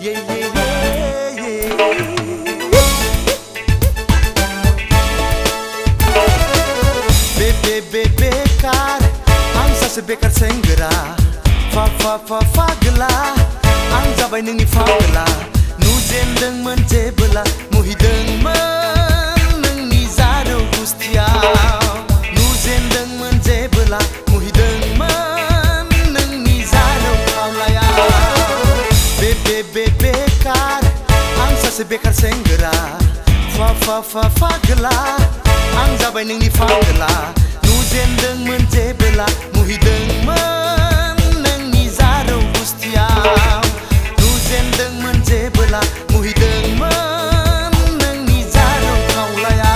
Bekar आं सासे बेकार सेंग्रा फाग्ला आं जाबाय नोंनि फाग्ला नुजेनदोंमोन जेबोला मुहिदोंमोन नोंनि जारौ गुस्थियाव नुजेनदोंमोन जेबोला मुहिदोंमोन नोंनि जारौ खावलायाव बेकार आं सासे बेकार सेंग्रा फाग्ला आं जाबाय नोंनि फाग्ला नुजेनदोंमोन जेबोला मुहिदोंमोन नोंनि जारौ गुस्थियाव नुजेनदोंमोन जेबोला मुहिदोंमोन नोंनि जारौ खावलायाव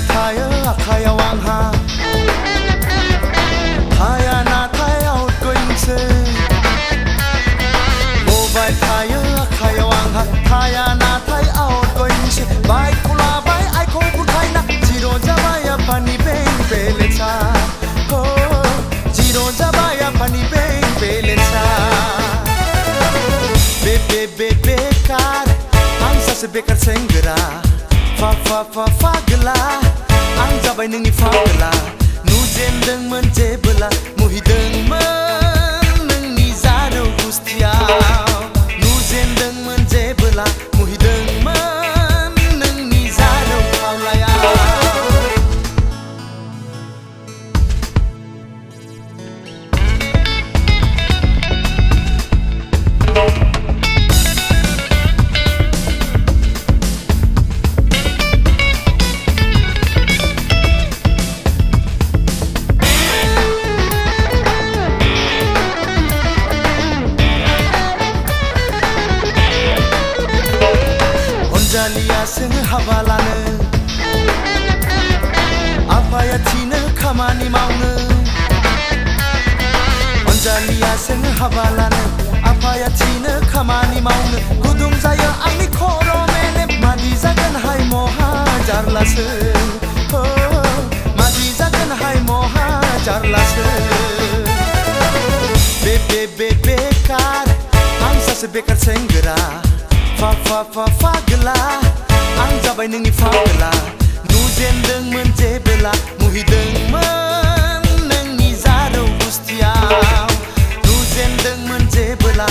थायो आखायाव आंहा थाया नाथाय आउटगोइंसो मबाइल थायो आखायाव आंहा थाया नाथाय आउटगोइंसो बाइकखौ लाबाय आइखौ बुरखायना जिर' जाबाय आफानि बेंक बेलेन्सा जिर' जाबाय आफानि बेंक बेलेन्सा बेकार आं सासे बेकार सेंग्रा फाग्ला आं जाबाय नोंनि फाग्ला नुजेनदोंमोन जेबोला मुहिदोंमोन नोंनि जारौ गुस्थियाव नुजेनदोंमोन जेबोला मुहिदोंमोन नोंनि जारौ खावलायाव अनजालियासो हाबा लानो आफाया थिनो खामानि मावनो अनजालियासो हाबा लानो आफाया थिनो खामानि मावनो गुदुं जायो आंनि खर' मेलेम मादि जागोनहाय महा जारलासो मादि जागोनहाय महा जारलासो बेकार आं सासे बेकार सेंग्रा फाग्ला आं जाबाय नोंनि फाग्ला नुजेनदोंमोन जेबोला मुहिदोंमोन नोंनि जारौ गुस्थियाव नुजेनदोंमोन जेबोला